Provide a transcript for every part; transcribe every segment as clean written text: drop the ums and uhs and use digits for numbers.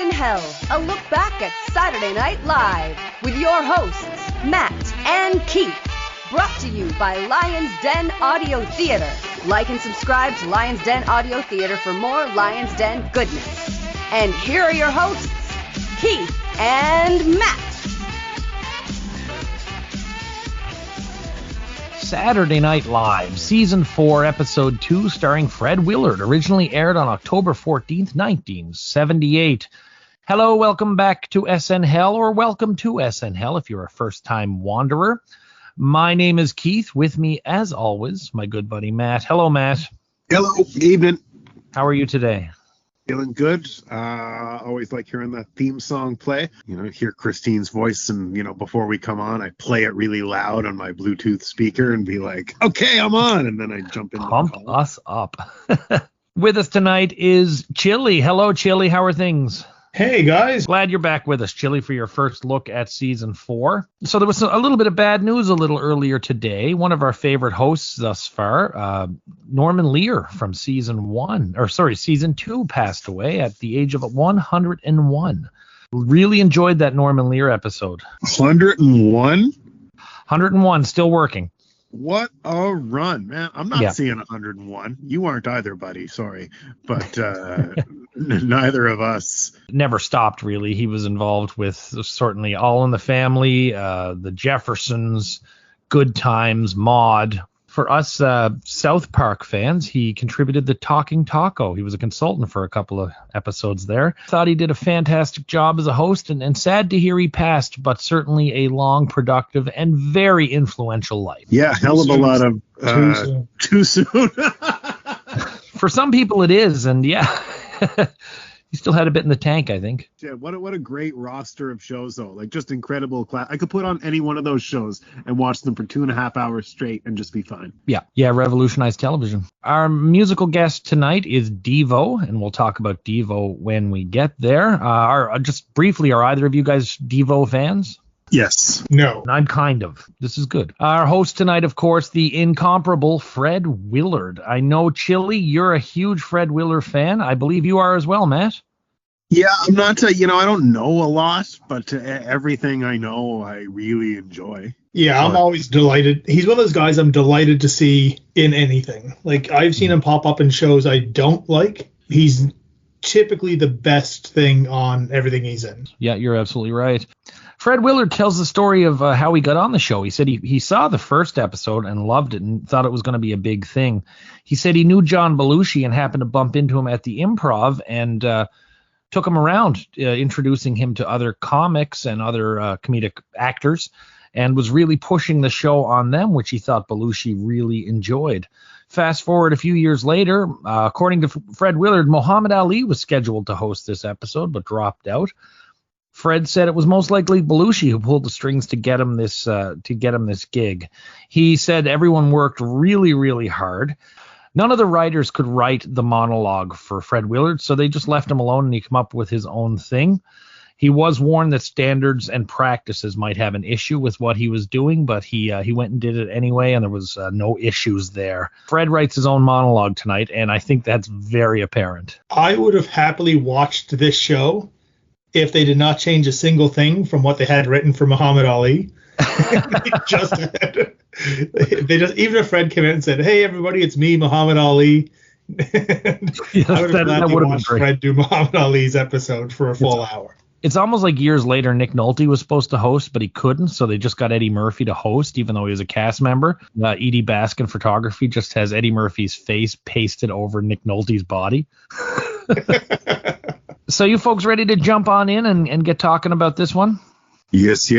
SNHell, a look back at Saturday Night Live with your hosts, Matt and Keith. Brought to you by Lions Den Audio Theater. Like and subscribe to Lions Den Audio Theater for more Lions Den goodness. And here are your hosts, Keith and Matt. Saturday Night Live, Season 4, Episode 2, starring Fred Willard, originally aired on October 14th, 1978. Hello, welcome back to SNHell, or welcome to SNHell if you're a first-time wanderer. My name is Keith. With me, as always, my good buddy Matt. Hello, Matt. Hello, evening. How are you today? Feeling good. Always like hearing that theme song play. Hear Christine's voice, and before we come on, I play it really loud on my Bluetooth speaker and be like, "Okay, I'm on," and then I jump in. Pump us up. With us tonight is Chili. Hello, Chili. How are things? Hey, guys. Glad you're back with us, Chili, for your first look at Season 4. So there was a little bit of bad news a little earlier today. One of our favorite hosts thus far, Norman Lear from Season 2, passed away at the age of 101. Really enjoyed that Norman Lear episode. 101? 101, still working. What a run, man. I'm not seeing 101. You aren't either, buddy. Sorry. But neither of us. Never stopped, really. He was involved with certainly All in the Family, the Jeffersons, Good Times, Maude. For us South Park fans, he contributed the Talking Taco. He was a consultant for a couple of episodes there. Thought he did a fantastic job as a host, and sad to hear he passed, but certainly a long, productive, and very influential life. Yeah, hell of a lot of too soon. For some people it is, and yeah. He still had a bit in the tank, I think. Yeah, what a great roster of shows, though. Like, just incredible class. I could put on any one of those shows and watch them for 2.5 hours straight and just be fine. Yeah, revolutionized television. Our musical guest tonight is Devo, and we'll talk about Devo when we get there. Just briefly, are either of you guys Devo fans? Yes. No. I'm kind of. This is good. Our host tonight, of course, the incomparable Fred Willard. I know, Chili, you're a huge Fred Willard fan. I believe you are as well, Matt. Yeah, I'm not, I don't know a lot, but everything I know, I really enjoy. Yeah, I'm always delighted. He's one of those guys I'm delighted to see in anything. Like, I've seen him pop up in shows I don't like. He's typically the best thing on everything he's in. Yeah, you're absolutely right. Fred Willard tells the story of how he got on the show. He said he saw the first episode and loved it and thought it was going to be a big thing. He said he knew John Belushi and happened to bump into him at the Improv and took him around, introducing him to other comics and other comedic actors, and was really pushing the show on them, which he thought Belushi really enjoyed. Fast forward a few years later, according to Fred Willard, Muhammad Ali was scheduled to host this episode but dropped out. Fred said it was most likely Belushi who pulled the strings to get him this gig. He said everyone worked really, really hard. None of the writers could write the monologue for Fred Willard, so they just left him alone and he came up with his own thing. He was warned that standards and practices might have an issue with what he was doing, but he went and did it anyway, and there was no issues there. Fred writes his own monologue tonight, and I think that's very apparent. I would have happily watched this show if they did not change a single thing from what they had written for Muhammad Ali. Even if Fred came in and said, "Hey everybody, it's me, Muhammad Ali," I would have gladly watched Fred do Muhammad Ali's episode for a full hour. It's almost like years later, Nick Nolte was supposed to host, but he couldn't, so they just got Eddie Murphy to host, even though he was a cast member. Edie Baskin Photography just has Eddie Murphy's face pasted over Nick Nolte's body. So you folks ready to jump on in and get talking about this one? Yes.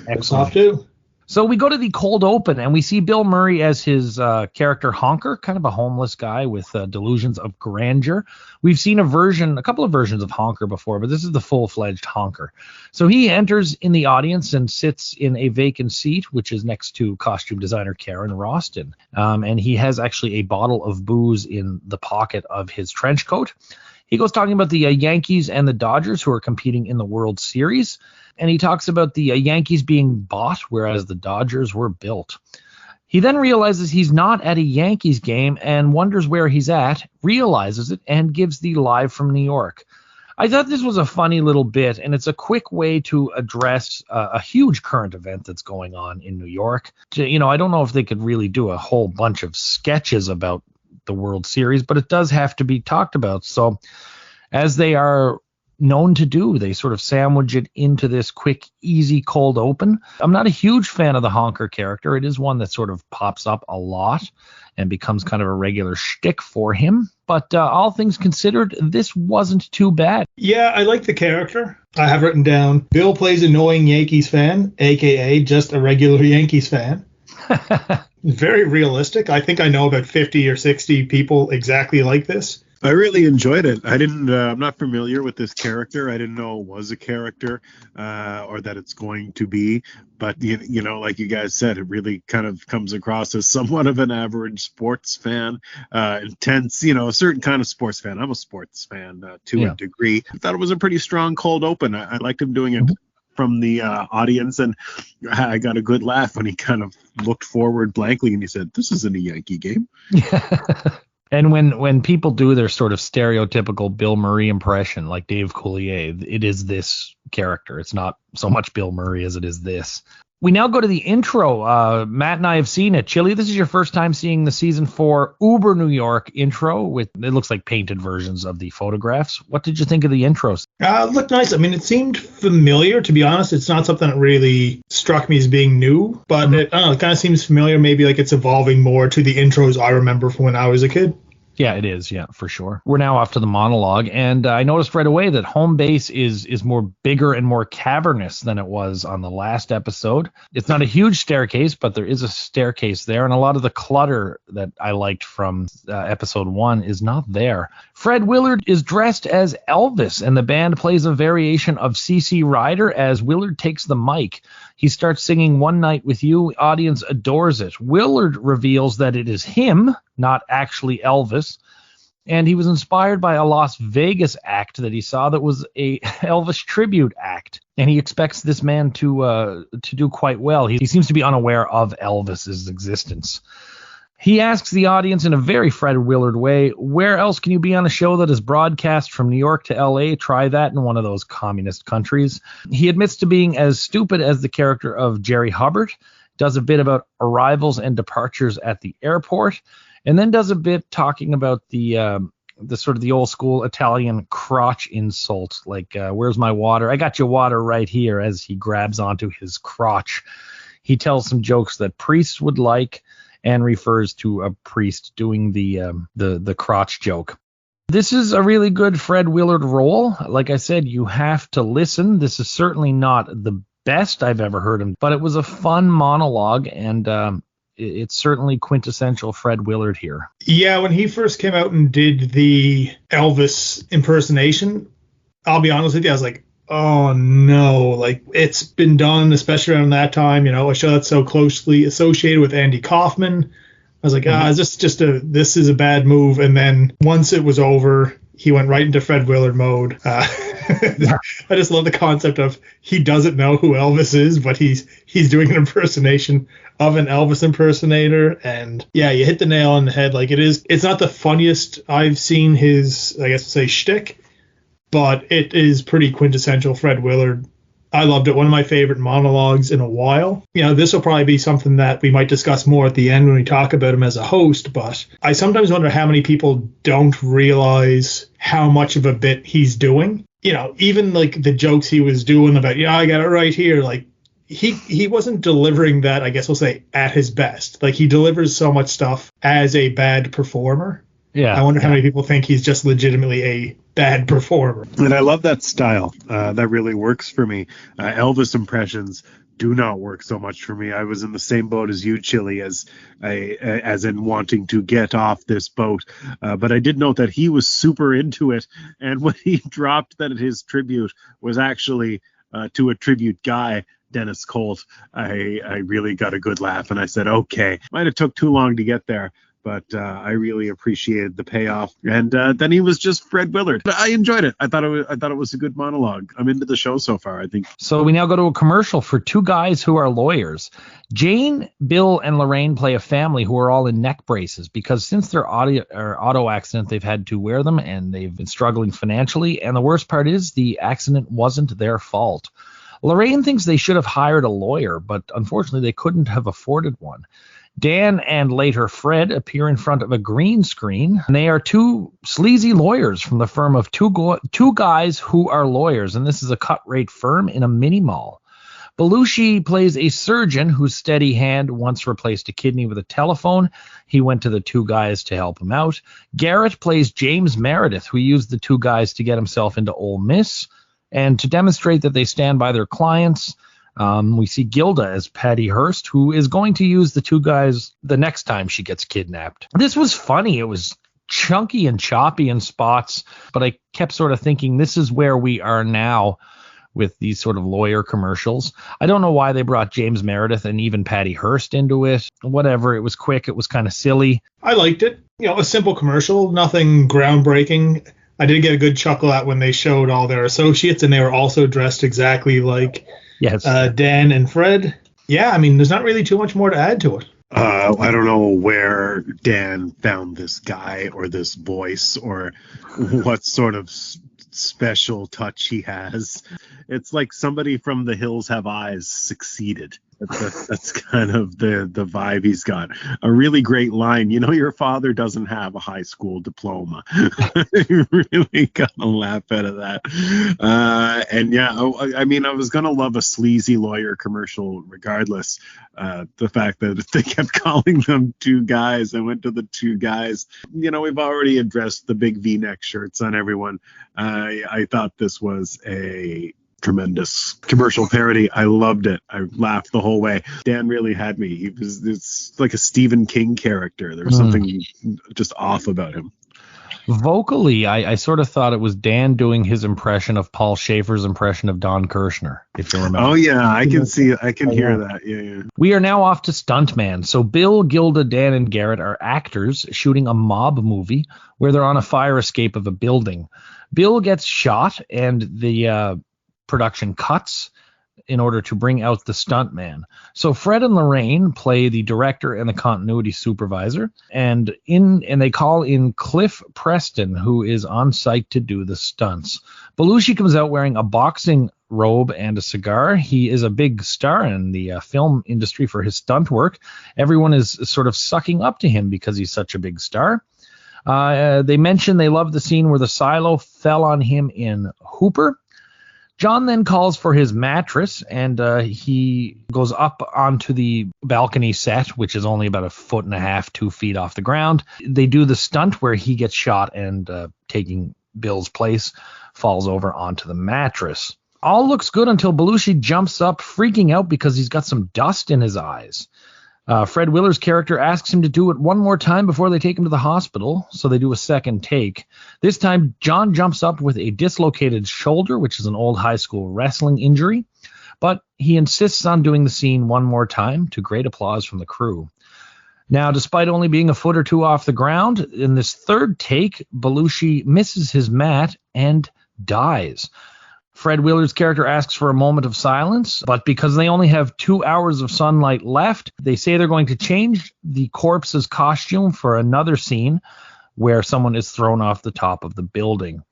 Excellent. So we go to the cold open, and we see Bill Murray as his character Honker, kind of a homeless guy with delusions of grandeur. We've seen a couple of versions of Honker before, but this is the full-fledged Honker. So he enters in the audience and sits in a vacant seat, which is next to costume designer Karen Roston. And he has actually a bottle of booze in the pocket of his trench coat. He goes talking about the Yankees and the Dodgers who are competing in the World Series. And he talks about the Yankees being bought, whereas the Dodgers were built. He then realizes he's not at a Yankees game and wonders where he's at, realizes it, and gives the Live from New York. I thought this was a funny little bit, and it's a quick way to address a huge current event that's going on in New York. I don't know if they could really do a whole bunch of sketches about the World Series, but it does have to be talked about. So as they are known to do, they sort of sandwich it into this quick, easy, cold open. I'm not a huge fan of the Honker character. It is one that sort of pops up a lot and becomes kind of a regular shtick for him. But all things considered, this wasn't too bad. Yeah, I like the character. I have written down, Bill plays annoying Yankees fan, a.k.a. just a regular Yankees fan. Very realistic. I think I know about 50 or 60 people exactly like this. I really enjoyed it. I'm not familiar with this character. I didn't know it was a character or that it's going to be. But, like you guys said, it really kind of comes across as somewhat of an average sports fan, intense, a certain kind of sports fan. I'm a sports fan to a degree. I thought it was a pretty strong cold open. I liked him doing it from the audience, and I got a good laugh when he kind of looked forward blankly and he said, "This isn't a Yankee game." And when people do their sort of stereotypical Bill Murray impression, like Dave Coulier, it is this character. It's not so much Bill Murray as it is this. We now go to the intro. Matt and I have seen it. Chili, this is your first time seeing the season 4 Uber New York intro. With it looks like painted versions of the photographs. What did you think of the intros? It looked nice. I mean, it seemed familiar, to be honest. It's not something that really struck me as being new, but it kind of seems familiar. Maybe like it's evolving more to the intros I remember from when I was a kid. Yeah, it is. Yeah, for sure. We're now off to the monologue, and I noticed right away that home base is more bigger and more cavernous than it was on the last episode. It's not a huge staircase, but there is a staircase there, and a lot of the clutter that I liked from episode 1 is not there. Fred Willard is dressed as Elvis, and the band plays a variation of CC Rider as Willard takes the mic. He starts singing One Night With You. Audience adores it. Willard reveals that it is him, not actually Elvis. And he was inspired by a Las Vegas act that he saw that was a Elvis tribute act. And he expects this man to do quite well. He seems to be unaware of Elvis's existence. He asks the audience in a very Fred Willard way, where else can you be on a show that is broadcast from New York to LA? Try that in one of those communist countries. He admits to being as stupid as the character of Jerry Hubbard, does a bit about arrivals and departures at the airport, and then does a bit talking about the sort of the old school Italian crotch insult, like, where's my water? I got your water right here, as he grabs onto his crotch. He tells some jokes that priests would like, and refers to a priest doing the crotch joke. This is a really good Fred Willard role. Like I said, you have to listen. This is certainly not the best I've ever heard him, but it was a fun monologue, and it's certainly quintessential Fred Willard here. Yeah, when he first came out and did the Elvis impersonation, I'll be honest with you, I was like, oh no, like it's been done, especially around that time, a show that's so closely associated with Andy Kaufman. I was like, this is a bad move. And then once it was over, he went right into Fred Willard mode. I just love the concept of he doesn't know who Elvis is, but he's doing an impersonation of an Elvis impersonator. And yeah, you hit the nail on the head. Like it's not the funniest I've seen his, I guess say, shtick, but it is pretty quintessential Fred Willard. I loved it. One of my favorite monologues in a while. This will probably be something that we might discuss more at the end when we talk about him as a host, but I sometimes wonder how many people don't realize how much of a bit he's doing. Even like the jokes he was doing about, I got it right here. Like he wasn't delivering that, I guess we'll say, at his best. Like he delivers so much stuff as a bad performer. Yeah. I wonder how many people think he's just legitimately a bad performer. And I love that style. That really works for me. Elvis impressions do not work so much for me. I was in the same boat as you, Chili, as in wanting to get off this boat. But I did note that he was super into it. And when he dropped that his tribute was actually to a tribute guy, Dennis Colt, I really got a good laugh. And I said, okay, might have took too long to get there, but I really appreciated the payoff. And then he was just Fred Willard. But I enjoyed it. I thought it was a good monologue. I'm into the show so far, I think. So we now go to a commercial for two guys who are lawyers. Jane, Bill, and Lorraine play a family who are all in neck braces because since their auto accident, they've had to wear them and they've been struggling financially. And the worst part is the accident wasn't their fault. Lorraine thinks they should have hired a lawyer, but unfortunately they couldn't have afforded one. Dan and later Fred appear in front of a green screen, and they are two sleazy lawyers from the firm of two guys who are lawyers, and this is a cut-rate firm in a mini-mall. Belushi plays a surgeon whose steady hand once replaced a kidney with a telephone. He went to the two guys to help him out. Garrett plays James Meredith, who used the two guys to get himself into Ole Miss, and to demonstrate that they stand by their clients. We see Gilda as Patty Hearst, who is going to use the two guys the next time she gets kidnapped. This was funny. It was chunky and choppy in spots, but I kept sort of thinking this is where we are now with these sort of lawyer commercials. I don't know why they brought James Meredith and even Patty Hearst into it. Whatever. It was quick. It was kind of silly. I liked it. A simple commercial, nothing groundbreaking. I did get a good chuckle at when they showed all their associates, and they were also dressed exactly like Dan and Fred. Yeah, I mean, there's not really too much more to add to it. I don't know where Dan found this guy or this voice or what sort of special touch he has. It's like somebody from The Hills Have Eyes succeeded. That's kind of the vibe he's got. A really great line. Your father doesn't have a high school diploma. You really got to laugh out of that. And yeah, I mean, I was going to love a sleazy lawyer commercial regardless. The fact that they kept calling them two guys. I went to the two guys. We've already addressed the big V-neck shirts on everyone. I thought this was a tremendous commercial parody. I loved it. I laughed the whole way. Dan really had me. It's like a Stephen King character. There was something just off about him. Vocally, I sort of thought it was Dan doing his impression of Paul Schaefer's impression of Don Kirshner, if you remember. Oh, yeah, I can hear that. Yeah. We are now off to Stuntman. So Bill, Gilda, Dan, and Garrett are actors shooting a mob movie where they're on a fire escape of a building. Bill gets shot, and the production cuts in order to bring out the stuntman. So Fred and Lorraine play the director and the continuity supervisor, and they call in Cliff Preston, who is on site to do the stunts. Belushi comes out wearing a boxing robe and a cigar. He is a big star in the film industry for his stunt work. Everyone is sort of sucking up to him because he's such a big star. They mention they love the scene where the silo fell on him in Hooper. John then calls for his mattress, and he goes up onto the balcony set, which is only about 1.5 feet, 2 feet off the ground. They do the stunt where he gets shot and taking Bill's place, falls over onto the mattress. All looks good until Belushi jumps up, freaking out because he's got some dust in his eyes. Fred Willard's character asks him to do it one more time before they take him to the hospital, so they do a second take. This time, John jumps up with a dislocated shoulder, which is an old high school wrestling injury, but he insists on doing the scene one more time to great applause from the crew. Now, despite only being 1 foot or 2 off the ground, in this third take, Belushi misses his mat and dies. Fred Willard's character asks for a moment of silence, but because they only have 2 hours of sunlight left, they say they're going to change the corpse's costume for another scene where someone is thrown off the top of the building.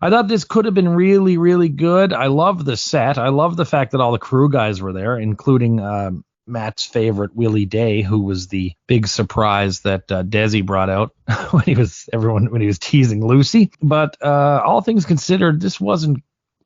I thought this could have been really, really good. I love the set. I love the fact that all the crew guys were there, including Matt's favorite, Willie Day, who was the big surprise that Desi brought out when he was teasing Lucy. But all things considered, this wasn't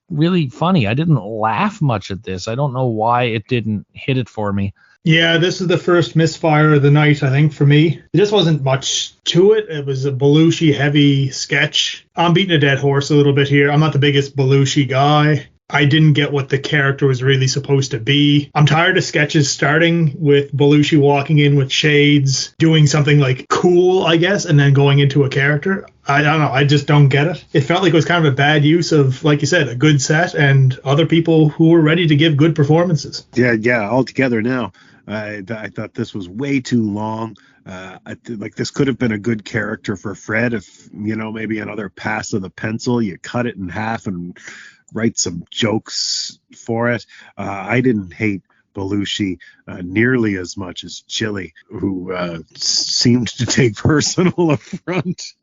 really funny. I didn't laugh much at this. I don't know why it didn't hit it for me. Yeah, this is the first misfire of the night, I think, for me. There just wasn't much to it. It was a Belushi heavy sketch. I'm beating a dead horse a little bit here. I'm not the biggest Belushi guy. I didn't get what the character was really supposed to be. I'm tired of sketches starting with Belushi walking in with shades, doing something like cool, I guess, and then going into a character. I don't know. I just don't get it. It felt like it was kind of a bad use of, like you said, a good set and other people who were ready to give good performances. Yeah, all together now. I thought this was way too long. Like this could have been a good character for Fred if, maybe another pass of the pencil, you cut it in half and write some jokes for it. I didn't hate Belushi nearly as much as Chili, who seemed to take personal affront.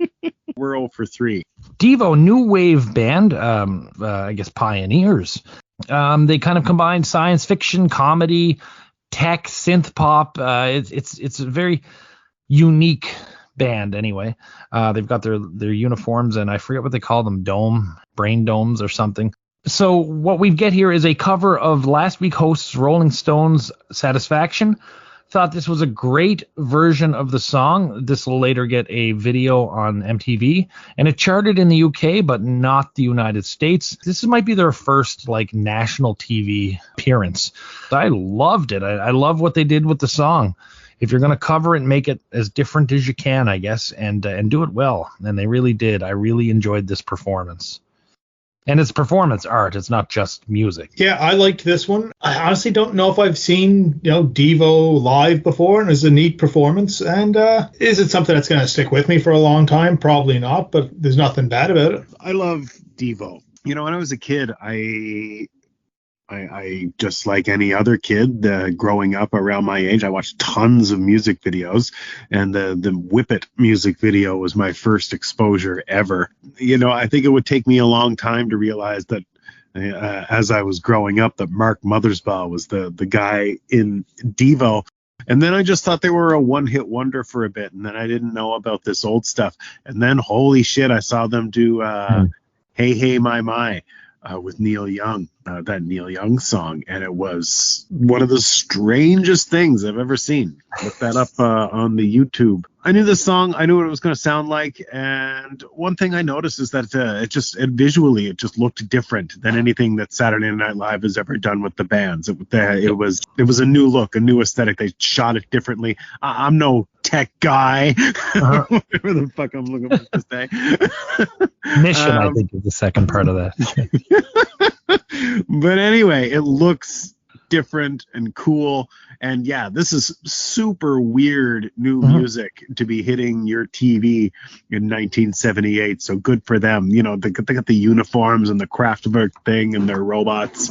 We're 0 for 3. Devo, new wave band, I guess pioneers. They kind of combine science fiction, comedy, tech, synth pop. It's a very unique band anyway. They've got their uniforms, and I forget what they call them, brain domes or something. So what we get here is a cover of last week host's Rolling Stones' Satisfaction. Thought this was a great version of the song. This will later get a video on MTV, and it charted in the UK, but not the United States. This might be their first national TV appearance. I loved it. I love what they did with the song. If you're going to cover it, make it as different as you can, I guess, and do it well. And they really did. I really enjoyed this performance. And it's performance art. It's not just music. Yeah, I liked this one. I honestly don't know if I've seen, Devo live before, and it's a neat performance. And is it something that's going to stick with me for a long time? Probably not, but there's nothing bad about it. I love Devo. When I was a kid, I just like any other kid growing up around my age, I watched tons of music videos, and the Whip It music video was my first exposure ever. I think it would take me a long time to realize that as I was growing up that Mark Mothersbaugh was the guy in Devo. And then I just thought they were a one-hit wonder for a bit, and then I didn't know about this old stuff. And then, holy shit, I saw them do Hey, Hey, My, with Neil Young, that Neil Young song, and it was one of the strangest things I've ever seen. Look that up on the YouTube. I knew this song, I knew what it was going to sound like, and one thing I noticed is that visually it just looked different than anything that Saturday Night Live has ever done with the bands. It was a new look, a new aesthetic. They shot it differently. I'm no tech guy, whatever the fuck I'm looking for to say. Mission, I think, is the second part of that. But anyway, it looks different and cool, and yeah, this is super weird new music to be hitting your TV in 1978. So good for them. They got the uniforms and the Kraftwerk thing and their robots.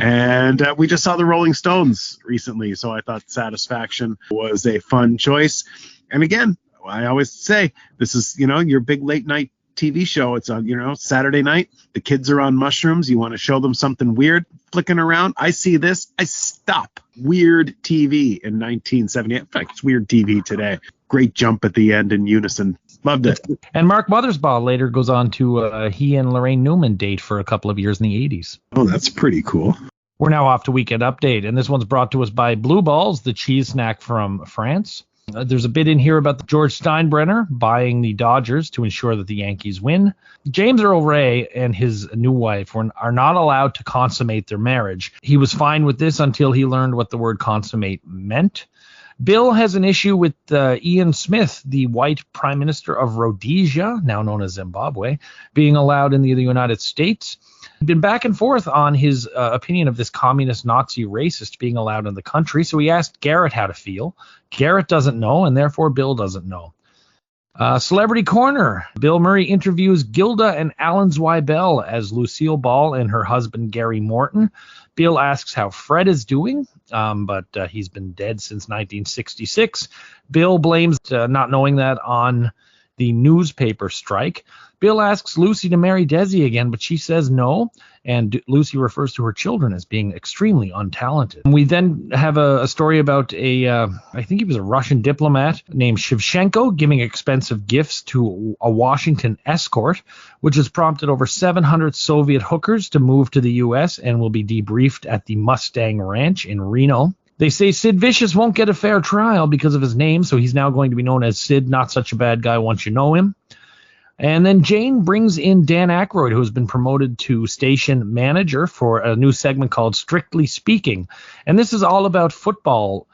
And we just saw the Rolling Stones recently, so I thought Satisfaction was a fun choice. And again, I always say this is your big late night TV show. It's on, Saturday night. The kids are on mushrooms. You want to show them something weird flicking around. I see this. I stop. Weird TV in 1978. In fact, it's weird TV today. Great jump at the end in unison. Loved it. And Mark Mothersbaugh later goes on to he and Lorraine Newman date for a couple of years in the 80s. Oh, that's pretty cool. We're now off to Weekend Update, and this one's brought to us by Blue Balls, the cheese snack from France. There's a bit in here about George Steinbrenner buying the Dodgers to ensure that the Yankees win. James Earl Ray and his new wife are not allowed to consummate their marriage. He was fine with this until he learned what the word consummate meant. Bill has an issue with Ian Smith, the white prime minister of Rhodesia, now known as Zimbabwe, being allowed in the United States. Been back and forth on his opinion of this communist Nazi racist being allowed in the country, so he asked Garrett how to feel. Garrett doesn't know, and therefore Bill doesn't know. Celebrity Corner. Bill Murray interviews Gilda and Alan Zweibel as Lucille Ball and her husband Gary Morton. Bill asks how Fred is doing, but he's been dead since 1966. Bill blames not knowing that on the newspaper strike. Bill asks Lucy to marry Desi again, but she says no, and Lucy refers to her children as being extremely untalented. We then have a story about I think he was a Russian diplomat named Shevchenko giving expensive gifts to a Washington escort, which has prompted over 700 Soviet hookers to move to the U.S. and will be debriefed at the Mustang Ranch in Reno. They say Sid Vicious won't get a fair trial because of his name, so he's now going to be known as Sid Not Such a Bad Guy Once You Know Him. And then Jane brings in Dan Aykroyd, who has been promoted to station manager for a new segment called Strictly Speaking. And this is all about football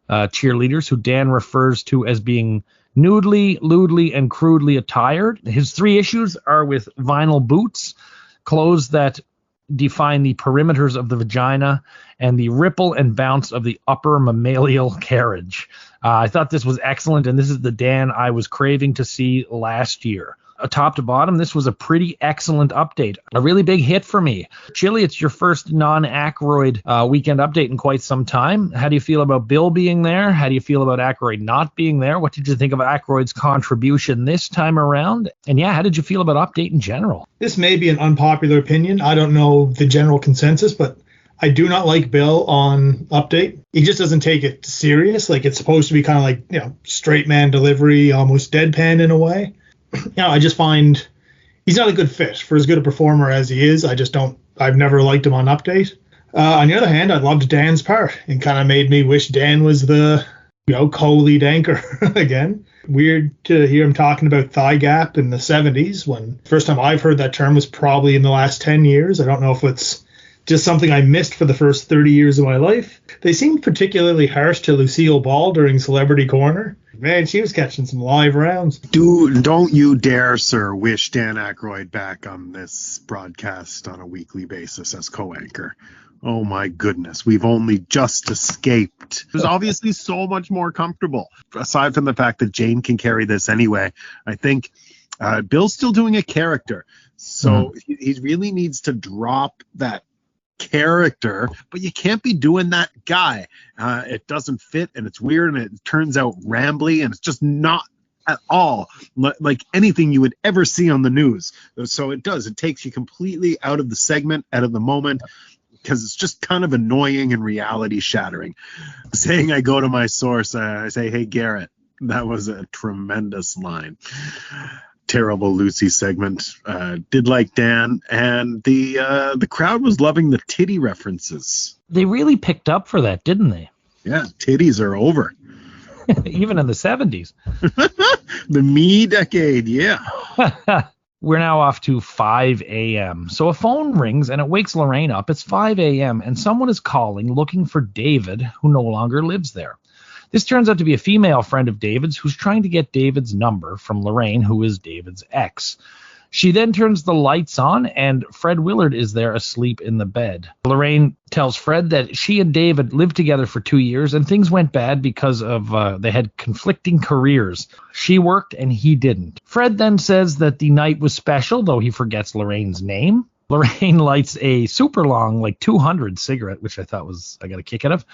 cheerleaders who Dan refers to as being nudely, lewdly, and crudely attired. His three issues are with vinyl boots, clothes that define the perimeters of the vagina and the ripple and bounce of the upper mammalian carriage. I thought this was excellent, and this is the Dan I was craving to see last year. Top to bottom, this was a pretty excellent update. A really big hit for me. Chili, it's your first non-Aykroyd weekend update in quite some time. How do you feel about Bill being there? How do you feel about Aykroyd not being there? What did you think of Aykroyd's contribution this time around? And yeah, how did you feel about update in general? This may be an unpopular opinion. I don't know the general consensus, but I do not like Bill on update. He just doesn't take it serious. Like, it's supposed to be kind of like, straight man delivery, almost deadpan in a way. I just find he's not a good fit for as good a performer as he is. I've never liked him on update. On the other hand, I loved Dan's part. It kind of made me wish Dan was the, co-lead anchor again. Weird to hear him talking about thigh gap in the 70s when first time I've heard that term was probably in the last 10 years. I don't know if it's just something I missed for the first 30 years of my life. They seemed particularly harsh to Lucille Ball during Celebrity Corner. Man, she was catching some live rounds. Dude, don't you dare, sir, wish Dan Aykroyd back on this broadcast on a weekly basis as co-anchor. Oh my goodness, we've only just escaped. It was obviously so much more comfortable. Aside from the fact that Jane can carry this anyway, I think Bill's still doing a character. So he really needs to drop that character, but you can't be doing that guy. It doesn't fit, and it's weird, and it turns out rambly, and it's just not at all like anything you would ever see on the news. So it takes you completely out of the segment, out of the moment, because it's just kind of annoying and reality shattering. Saying I go to my source, I say, hey Garrett, that was a tremendous line. Terrible Lucy segment. Did like Dan, and the crowd was loving the titty references. They really picked up for that, didn't they? Yeah, titties are over. Even in the 70s. The me decade, yeah. We're now off to 5 a.m. So a phone rings and it wakes Lorraine up. It's 5 a.m. and someone is calling looking for David, who no longer lives there. This turns out to be a female friend of David's who's trying to get David's number from Lorraine, who is David's ex. She then turns the lights on, and Fred Willard is there asleep in the bed. Lorraine tells Fred that she and David lived together for 2 years, and things went bad because of they had conflicting careers. She worked, and he didn't. Fred then says that the night was special, though he forgets Lorraine's name. Lorraine lights a super long, 200 cigarette, which I thought I got a kick out of.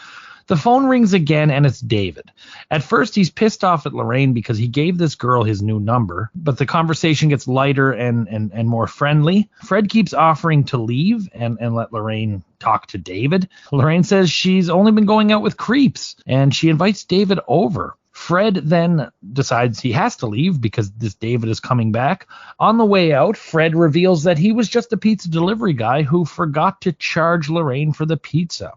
The phone rings again, and it's David. At first, he's pissed off at Lorraine because he gave this girl his new number, but the conversation gets lighter and more friendly. Fred keeps offering to leave and let Lorraine talk to David. Lorraine says she's only been going out with creeps, and she invites David over. Fred then decides he has to leave because this David is coming back. On the way out, Fred reveals that he was just a pizza delivery guy who forgot to charge Lorraine for the pizza.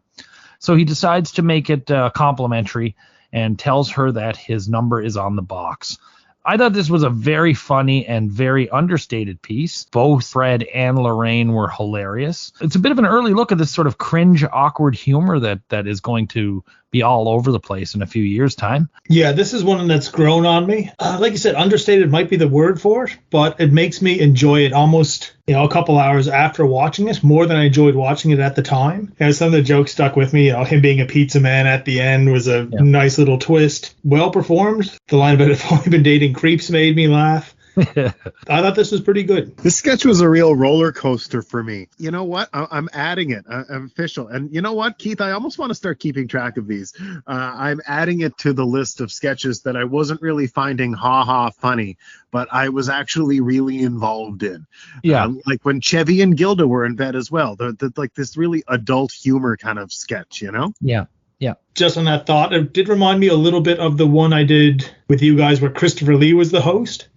So he decides to make it complimentary and tells her that his number is on the box. I thought this was a very funny and very understated piece. Both Fred and Lorraine were hilarious. It's a bit of an early look at this sort of cringe, awkward humor that is going to be all over the place in a few years' time. Yeah, this is one that's grown on me. Like you said, understated might be the word for it, but it makes me enjoy it almost a couple hours after watching it, more than I enjoyed watching it at the time. Some of the jokes stuck with me. Him being a pizza man at the end was a nice little twist. Well performed. The line about if only been dating creeps made me laugh. I thought this was pretty good. This sketch was a real roller coaster for me. You know what? I'm adding it. I'm official. And you know what, Keith? I almost want to start keeping track of these. I'm adding it to the list of sketches that I wasn't really finding ha-ha funny, but I was actually really involved in. Yeah. Like when Chevy and Gilda were in bed as well. They're like this really adult humor kind of sketch, you know? Yeah. Yeah. Just on that thought, it did remind me a little bit of the one I did with you guys where Christopher Lee was the host.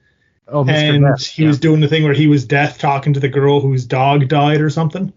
Oh, Mr. And Death, he was doing the thing where he was deaf talking to the girl whose dog died or something.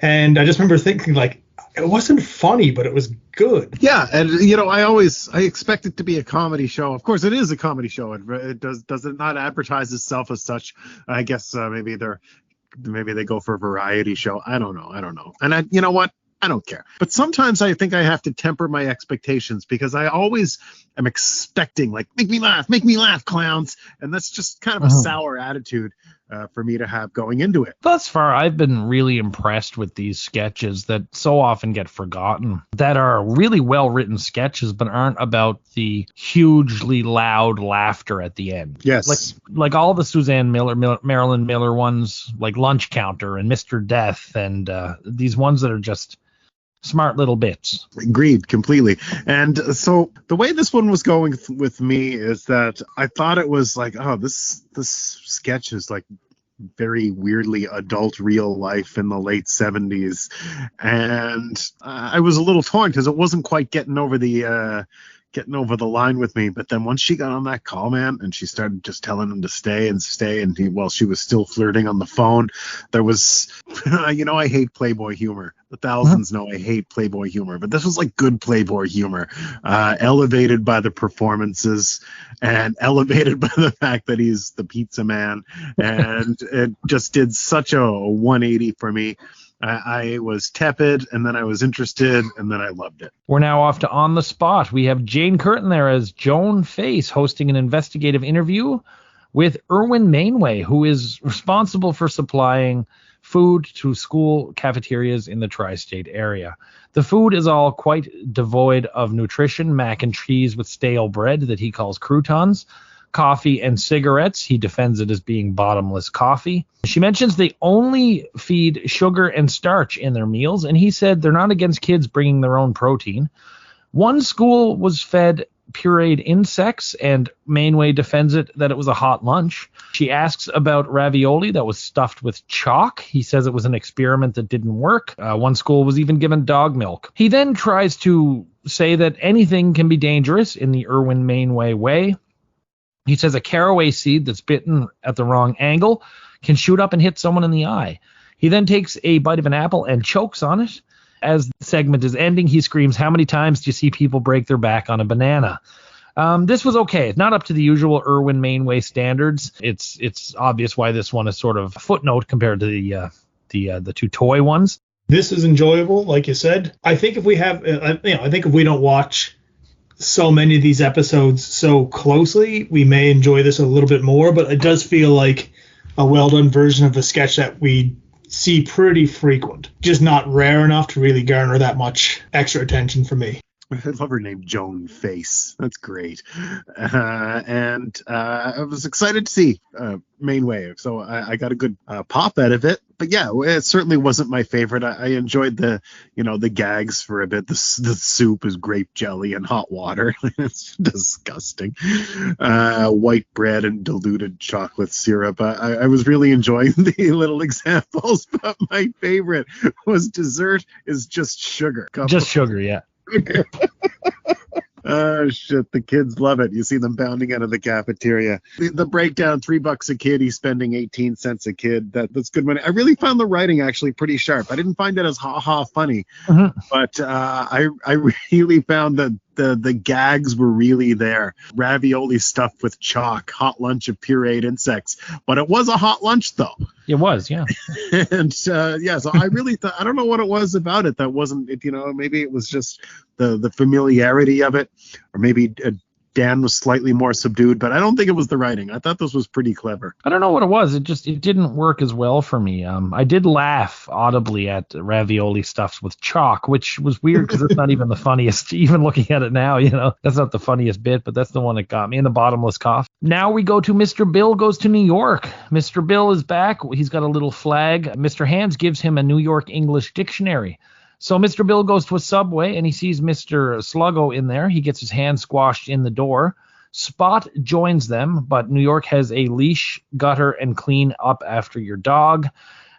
And I just remember thinking, it wasn't funny, but it was good. Yeah, and I expect it to be a comedy show. Of course, it is a comedy show. It does it not advertise itself as such? I guess maybe they go for a variety show. I don't know. And you know what? I don't care. But sometimes I think I have to temper my expectations because I always am expecting, make me laugh, clowns. And that's just kind of a sour attitude. for me to have going into it. Thus far, I've been really impressed with these sketches that so often get forgotten, that are really well-written sketches, but aren't about the hugely loud laughter at the end. Yes. Like all the Suzanne Miller, Marilyn Miller ones, like Lunch Counter and Mr. Death, and these ones that are just smart little bits. Agreed completely. And so the way this one was going with me is that I thought it was like, oh, this sketch is like very weirdly adult real life in the late 70s. And I was a little torn because it wasn't quite getting over the line with me. But then once she got on that call, man, and she started just telling him to stay, and while she was still flirting on the phone, there was, I hate Playboy humor. The thousands know I hate Playboy humor, but this was like good Playboy humor, elevated by the performances and elevated by the fact that he's the pizza man. And it just did such a 180 for me. I was tepid, and then I was interested, and then I loved it. We're now off to On the Spot. We have Jane Curtin there as Joan Face hosting an investigative interview with Erwin Mainway, who is responsible for supplying food to school cafeterias in the tri-state area. The food is all quite devoid of nutrition: mac and cheese with stale bread that he calls croutons, coffee and cigarettes. He defends it as being bottomless coffee. She mentions they only feed sugar and starch in their meals, and he said they're not against kids bringing their own protein. One school was fed pureed insects, and Mainway defends it that it was a hot lunch. She asks about ravioli that was stuffed with chalk. He says it was an experiment that didn't work. One school was even given dog milk. He then tries to say that anything can be dangerous in the Erwin Mainway way. He says a caraway seed that's bitten at the wrong angle can shoot up and hit someone in the eye. He then takes a bite of an apple and chokes on it. As the segment is ending, he screams, "How many times do you see people break their back on a banana?" This was okay. It's not up to the usual Erwin Mainway standards. It's obvious why this one is sort of a footnote compared to the two toy ones. This is enjoyable, like you said. I think if we don't watch so many of these episodes so closely, we may enjoy this a little bit more, but it does feel like a well-done version of a sketch that we see pretty frequent, just not rare enough to really garner that much extra attention for me. I love her name, Joan Face. That's great. And I was excited to see Mainway, so I got a good pop out of it. But yeah, it certainly wasn't my favorite. I enjoyed the gags for a bit. The soup is grape jelly and hot water. It's disgusting. White bread and diluted chocolate syrup. I was really enjoying the little examples, but my favorite was dessert is just sugar. Just sugar, yeah. Oh shit, the kids love it. You see them bounding out of the cafeteria. The breakdown, $3 a kid, he's spending 18 cents a kid. That's good money. I really found the writing actually pretty sharp. I didn't find it as ha-ha funny, but I really found that the gags were really there. Ravioli stuffed with chalk, hot lunch of pureed insects. But it was a hot lunch though. It was, yeah. And so I really thought, I don't know what it was about it that wasn't, maybe it was just the familiarity of it, or maybe Dan was slightly more subdued, but I don't think it was the writing. I thought this was pretty clever. I don't know what it was. It didn't work as well for me. I did laugh audibly at ravioli stuffed with chalk, which was weird because it's not even the funniest. Even looking at it now, that's not the funniest bit, but that's the one that got me. In the bottomless coffee. Now we go to Mr. Bill Goes to New York. Mr. Bill is back. He's got a little flag. Mr. Hands gives him a New York English dictionary. So Mr. Bill goes to a Subway and he sees Mr. Sluggo in there. He gets his hand squashed in the door. Spot joins them, but New York has a leash, gutter, and clean up after your dog.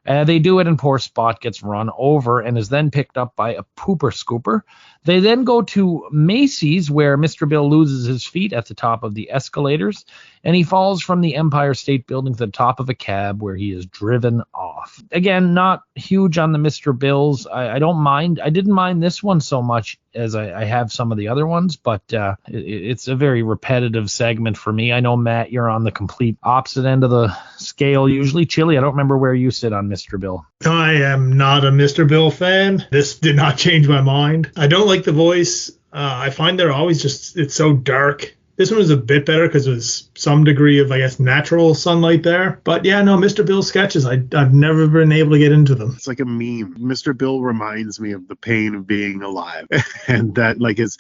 They do it, and poor Spot gets run over and is then picked up by a pooper scooper. They then go to Macy's, where Mr. Bill loses his feet at the top of the escalators, and he falls from the Empire State Building to the top of a cab, where he is driven off. Again, not huge on the Mr. Bills. I don't mind. I didn't mind this one so much as I have some of the other ones, but it's a very repetitive segment for me. I know, Matt, you're on the complete opposite end of the scale usually. Chili, I don't remember where you sit on Mr. Bill. I am not a Mr. Bill fan. This did not change my mind. I don't like the voice. I find they're always it's so dark This one was a bit better because there was some degree of, I guess, natural sunlight there. But yeah, no, Mr. Bill's sketches, I've never been able to get into them. It's like a meme. Mr. Bill reminds me of the pain of being alive, and that like his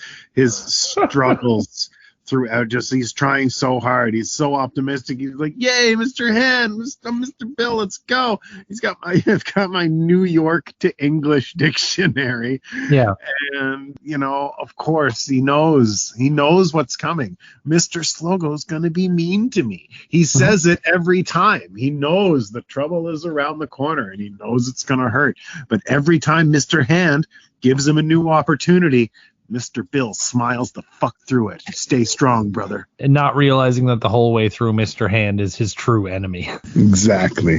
struggles throughout. Just he's trying so hard. He's so optimistic. He's like, "Yay, Mr. Hand, Mr. Bill, let's go." I've got my New York to English dictionary. Yeah. And of course he knows what's coming. Mr. Slogo's gonna be mean to me. He says it every time. He knows the trouble is around the corner and he knows it's gonna hurt. But every time Mr. Hand gives him a new opportunity, Mr. Bill smiles the fuck through it. Stay strong, brother. And not realizing that the whole way through Mr. Hand is his true enemy. Exactly.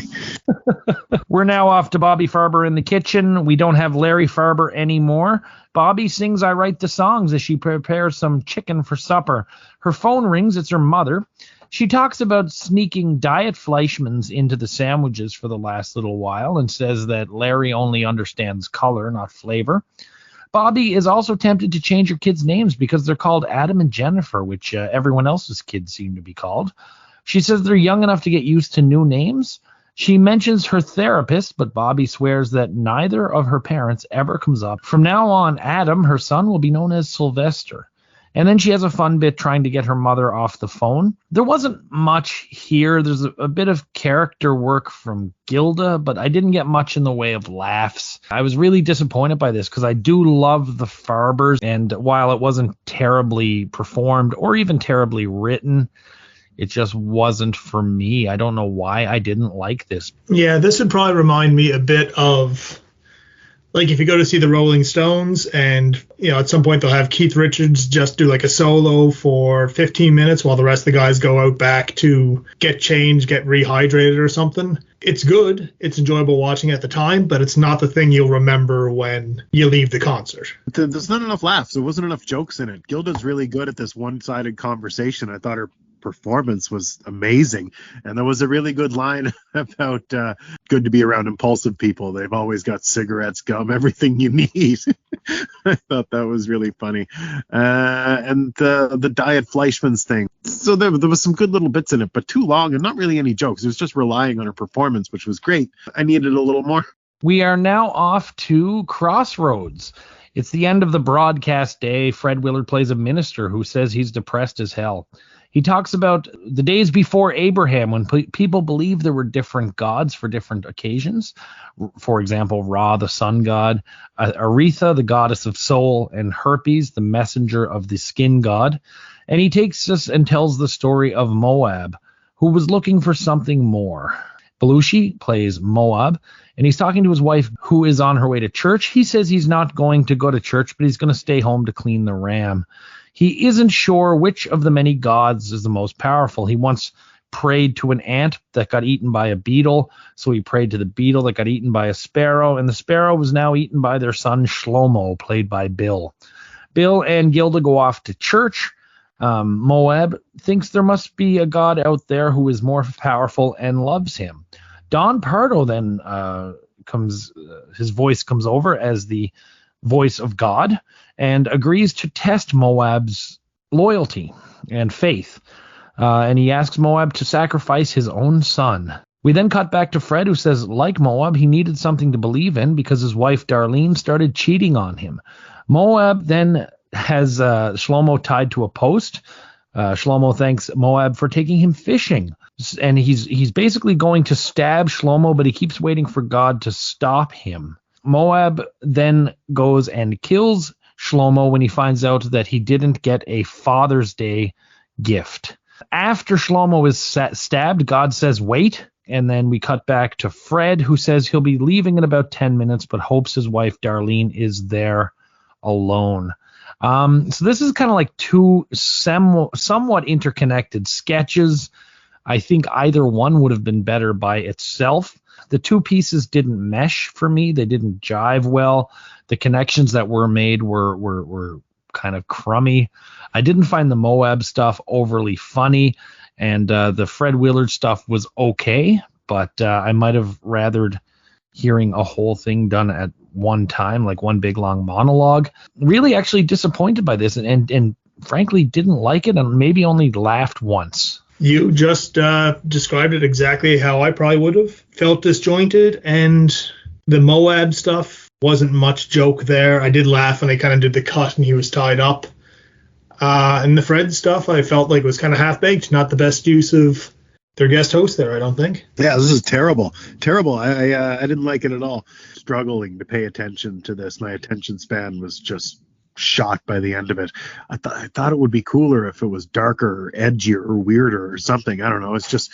We're now off to Bobbi Farber in the kitchen. We don't have Larry Farber anymore. Bobbi sings I Write the Songs as she prepares some chicken for supper. Her phone rings. It's her mother. She talks about sneaking Diet Fleischmann's into the sandwiches for the last little while and says that Larry only understands color, not flavor. Bobbi is also tempted to change her kids' names because they're called Adam and Jennifer, which everyone else's kids seem to be called. She says they're young enough to get used to new names. She mentions her therapist, but Bobbi swears that neither of her parents ever comes up. From now on, Adam, her son, will be known as Sylvester. And then she has a fun bit trying to get her mother off the phone. There wasn't much here. There's a bit of character work from Gilda, but I didn't get much in the way of laughs. I was really disappointed by this because I do love the Farbers, and while it wasn't terribly performed or even terribly written, it just wasn't for me. I don't know why I didn't like this. Yeah, this would probably remind me a bit of, like, if you go to see the Rolling Stones and, at some point they'll have Keith Richards just do like a solo for 15 minutes while the rest of the guys go out back to get changed, get rehydrated or something. It's good. It's enjoyable watching at the time, but it's not the thing you'll remember when you leave the concert. There's not enough laughs. There wasn't enough jokes in it. Gilda's really good at this one-sided conversation. I thought her performance was amazing, and there was a really good line about good to be around impulsive people. They've always got cigarettes, gum, everything you need. I thought that was really funny. And the Diet Fleischmann's thing, so there was some good little bits in it, but too long and not really any jokes. It was just relying on her performance, which was great. I needed a little more. We are now off to Crossroads. It's the end of the broadcast day. Fred Willard plays a minister who says he's depressed as hell. He talks about the days before Abraham when people believed there were different gods for different occasions. For example, Ra, the sun god, Aretha, the goddess of soul, and Herpes, the messenger of the skin god. And he takes us and tells the story of Moab, who was looking for something more. Belushi plays Moab, and he's talking to his wife, who is on her way to church. He says he's not going to go to church, but he's going to stay home to clean the ram. He isn't sure which of the many gods is the most powerful. He once prayed to an ant that got eaten by a beetle, so he prayed to the beetle that got eaten by a sparrow, and the sparrow was now eaten by their son Shlomo, played by Bill. Bill and Gilda go off to church. Moab thinks there must be a god out there who is more powerful and loves him. Don Pardo then his voice comes over as the voice of God and agrees to test Moab's loyalty and faith. And he asks Moab to sacrifice his own son. We then cut back to Fred, who says, like Moab, he needed something to believe in because his wife Darlene started cheating on him. Moab then has Shlomo tied to a post. Shlomo thanks Moab for taking him fishing. And he's basically going to stab Shlomo, but he keeps waiting for God to stop him. Moab then goes and kills Shlomo when he finds out that he didn't get a Father's Day gift. After Shlomo is stabbed, God says, wait. And then we cut back to Fred, who says he'll be leaving in about 10 minutes, but hopes his wife Darlene is there alone. So this is kind of like two somewhat interconnected sketches. I think either one would have been better by itself. The two pieces didn't mesh for me. They didn't jive well. The connections that were made were kind of crummy. I didn't find the Moab stuff overly funny, and the Fred Willard stuff was okay, but I might have rathered hearing a whole thing done at one time, like one big long monologue. Really actually disappointed by this, and frankly didn't like it and maybe only laughed once. You just described it exactly how I probably would have. Felt disjointed, and the Moab stuff wasn't much joke there. I did laugh when they kind of did the cut and he was tied up. And the Fred stuff I felt like was kind of half-baked, not the best use of their guest host there, I don't think. Yeah, this is terrible. Terrible. I didn't like it at all. Struggling to pay attention to this. My attention span was just shot by the end of it. I thought it would be cooler if it was darker or edgier or weirder or something. I don't know. It just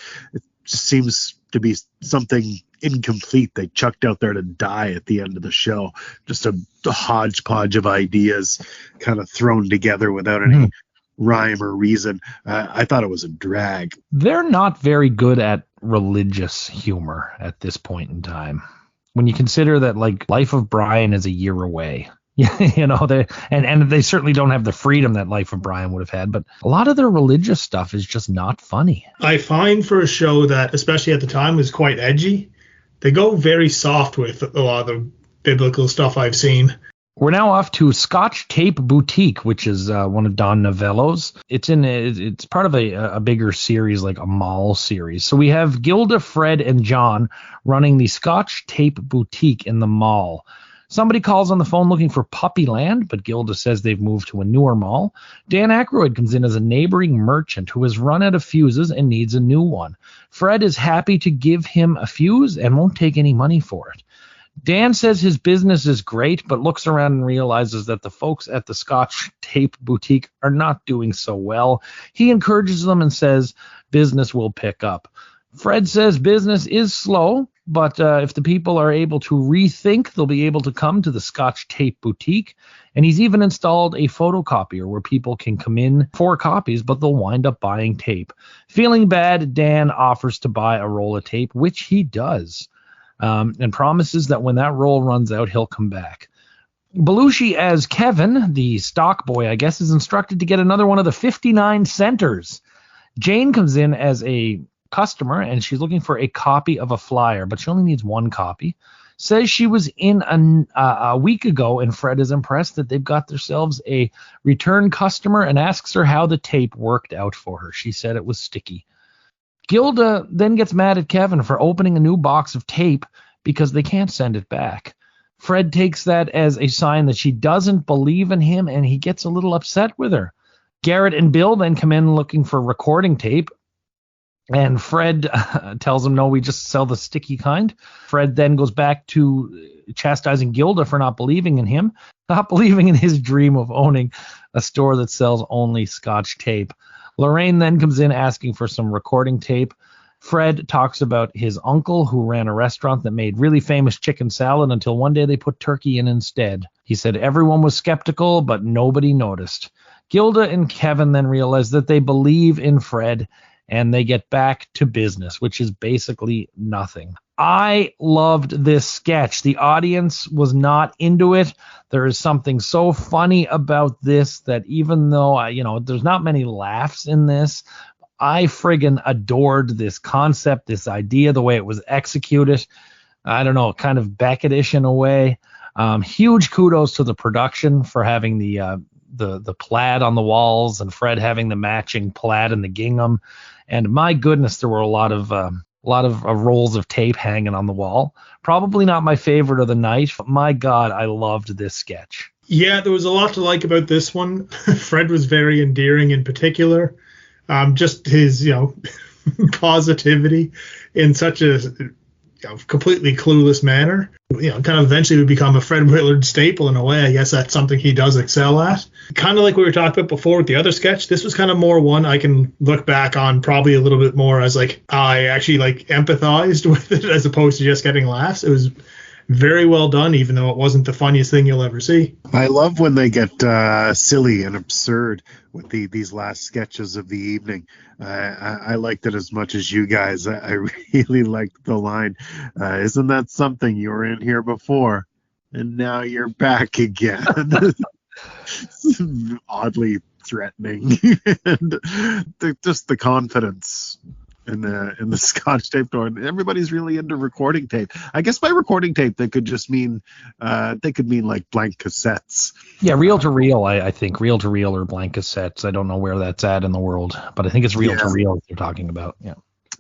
seems to be something incomplete they chucked out there to die at the end of the show. Just a hodgepodge of ideas kind of thrown together without any rhyme or reason. I thought it was a drag. They're not very good at religious humor at this point in time. When you consider that, like, Life of Brian is a year away. You know, and they certainly don't have the freedom that Life of Brian would have had, but a lot of their religious stuff is just not funny. I find for a show that, especially at the time, was quite edgy, they go very soft with a lot of the biblical stuff I've seen. We're now off to Scotch Tape Boutique, which is one of Don Novello's. It's part of a bigger series, like a mall series. So we have Gilda, Fred, and John running the Scotch Tape Boutique in the mall. Somebody calls on the phone looking for Puppyland, but Gilda says they've moved to a newer mall. Dan Aykroyd comes in as a neighboring merchant who has run out of fuses and needs a new one. Fred is happy to give him a fuse and won't take any money for it. Dan says his business is great, but looks around and realizes that the folks at the Scotch Tape Boutique are not doing so well. He encourages them and says business will pick up. Fred says business is slow, but if the people are able to rethink, they'll be able to come to the Scotch Tape Boutique. And he's even installed a photocopier where people can come in for copies, but they'll wind up buying tape. Feeling bad, Dan offers to buy a roll of tape, which he does, and promises that when that roll runs out, he'll come back. Belushi as Kevin, the stock boy, I guess, is instructed to get another one of the 59 centers. Jane comes in as a customer, and she's looking for a copy of a flyer, but she only needs one copy. Says she was in a week ago, and Fred is impressed that they've got themselves a return customer and asks her how the tape worked out for her. She said it was sticky. Gilda then gets mad at Kevin for opening a new box of tape because they can't send it back. Fred takes that as a sign that she doesn't believe in him, and he gets a little upset with her. Garrett and Bill then come in looking for recording tape, and Fred tells him, no, we just sell the sticky kind. Fred then goes back to chastising Gilda for not believing in him, not believing in his dream of owning a store that sells only Scotch tape. Lorraine then comes in asking for some recording tape. Fred talks about his uncle who ran a restaurant that made really famous chicken salad until one day they put turkey in instead. He said everyone was skeptical, but nobody noticed. Gilda and Kevin then realize that they believe in Fred, and they get back to business, which is basically nothing. I loved this sketch. The audience was not into it. There is something so funny about this that even though there's not many laughs in this, I friggin' adored this concept, this idea, the way it was executed. I don't know, kind of Beckett-ish in a way. Huge kudos to the production for having the plaid on the walls and Fred having the matching plaid and the gingham. And my goodness, there were a lot of rolls of tape hanging on the wall. Probably not my favorite of the night, but my God, I loved this sketch. Yeah, there was a lot to like about this one. Fred was very endearing in particular. Just his, positivity in such a completely clueless manner. Kind of eventually would become a Fred Willard staple in a way. I guess that's something he does excel at. Kind of like we were talking about before with the other sketch, this was kind of more one I can look back on probably a little bit more as I actually empathized with it as opposed to just getting laughs. It was very well done, even though it wasn't the funniest thing you'll ever see. I love when they get silly and absurd with these last sketches of the evening. I liked it as much as you guys. I really liked the line, isn't that something, you were in here before and now you're back again. Oddly threatening. And just the confidence in the Scotch tape store. And everybody's really into recording tape. I guess by recording tape they could just mean like blank cassettes. Yeah, reel to reel. I think reel to reel or blank cassettes. I don't know where that's at in the world, but I think it's reel to reel they're talking about. Yeah.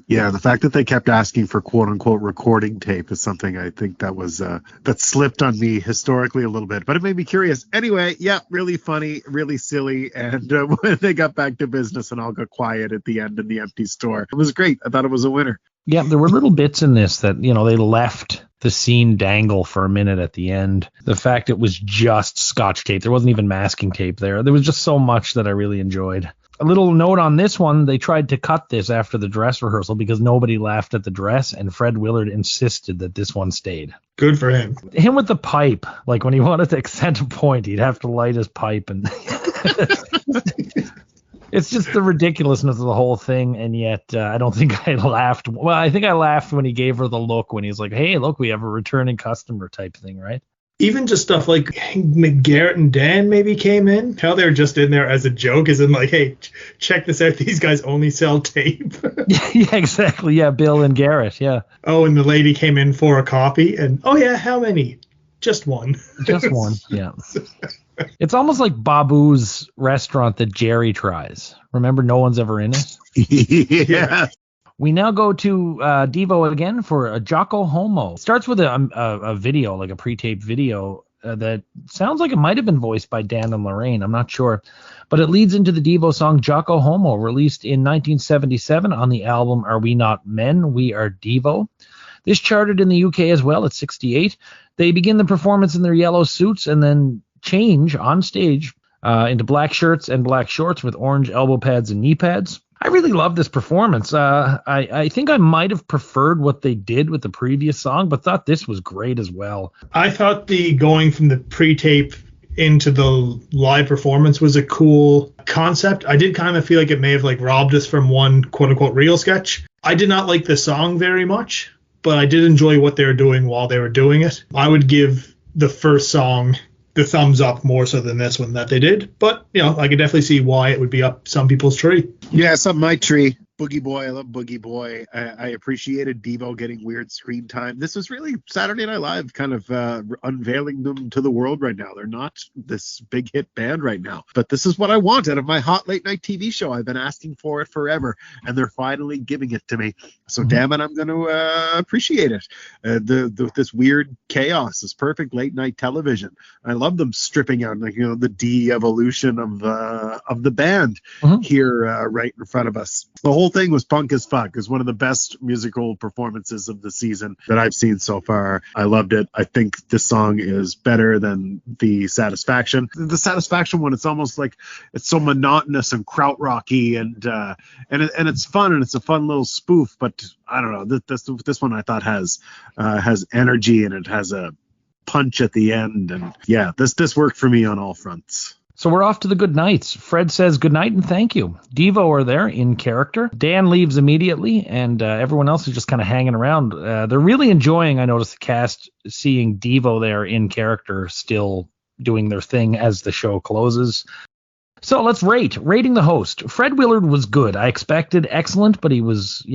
Yeah, the fact that they kept asking for quote-unquote recording tape is something I think that was that slipped on me historically a little bit, but it made me curious. Anyway, yeah, really funny, really silly, and when they got back to business and all got quiet at the end in the empty store, it was great. I thought it was a winner. Yeah, there were little bits in this that, they left the scene dangle for a minute at the end. The fact it was just Scotch tape, there wasn't even masking tape there. There was just so much that I really enjoyed. A little note on this one, they tried to cut this after the dress rehearsal because nobody laughed at the dress, and Fred Willard insisted that this one stayed. Good for him. Him with the pipe, like when he wanted to accent a point, he'd have to light his pipe, and it's just the ridiculousness of the whole thing, and yet I don't think I laughed. Well, I think I laughed when he gave her the look when he's like, hey, look, we have a returning customer type thing, right? Even just stuff like McGarrett and Dan maybe came in. How they're just in there as a joke, as in like, hey, check this out. These guys only sell tape. Yeah, exactly. Yeah, Bill and Garrett. Yeah. Oh, and the lady came in for a copy. And, oh, yeah, how many? Just one. Just one, yeah. It's almost like Babu's restaurant that Jerry tries. Remember, no one's ever in it? Yeah. We now go to Devo again for a Jocko Homo. It starts with a video, like a pre-taped video that sounds like it might have been voiced by Dan and Lorraine. I'm not sure. But it leads into the Devo song Jocko Homo, released in 1977 on the album Are We Not Men? We Are Devo. This charted in the UK as well at 68. They begin the performance in their yellow suits and then change on stage into black shirts and black shorts with orange elbow pads and knee pads. I really love this performance. I think I might have preferred what they did with the previous song, but thought this was great as well. I thought the going from the pre-tape into the live performance was a cool concept. I did kind of feel like it may have like robbed us from one quote-unquote real sketch. I did not like the song very much, but I did enjoy what they were doing while they were doing it. I would give the first song the thumbs up more so than this one that they did, but I could definitely see why it would be up some people's tree. Yeah, it's up my tree. Boogie Boy, I love Boogie Boy. I appreciated Devo getting weird screen time. This was really Saturday Night Live kind of unveiling them to the world right now. They're not this big hit band right now, but this is what I want out of my hot late night TV show. I've been asking for it forever, and they're finally giving it to me. So damn it, I'm going to appreciate it. This weird chaos, this perfect late night television. I love them stripping out the de-evolution of the band here right in front of us. The whole thing was punk as fuck. It was one of the best musical performances of the season that I've seen so far. I loved it. I think this song is better than the Satisfaction. The Satisfaction one, it's almost like it's so monotonous and krautrocky and it's fun, and it's a fun little spoof. But I don't know. This one I thought has energy, and it has a punch at the end. And yeah, this worked for me on all fronts. So we're off to the good nights. Fred says good night and thank you. Devo are there in character. Dan leaves immediately, and everyone else is just kind of hanging around. They're really enjoying, I noticed, the cast seeing Devo there in character, still doing their thing as the show closes. So let's rating the host. Fred Willard was good. I expected excellent, but he was,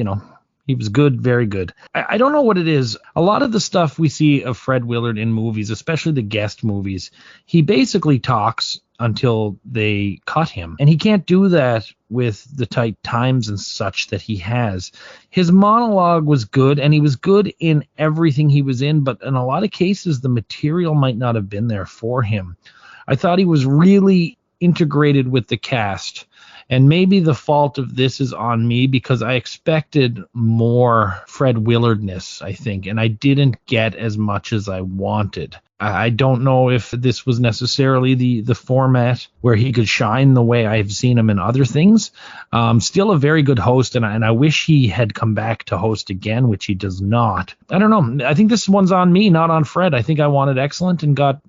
he was good, very good. I don't know what it is. A lot of the stuff we see of Fred Willard in movies, especially the guest movies, he basically talks until they cut him. And he can't do that with the tight times and such that he has. His monologue was good, and he was good in everything he was in, but in a lot of cases, the material might not have been there for him. I thought he was really integrated with the cast. And maybe the fault of this is on me because I expected more Fred Willardness, I think, and I didn't get as much as I wanted. I don't know if this was necessarily the format where he could shine the way I've seen him in other things. Still a very good host, and I wish he had come back to host again, which he does not. I don't know. I think this one's on me, not on Fred. I think I wanted excellent and got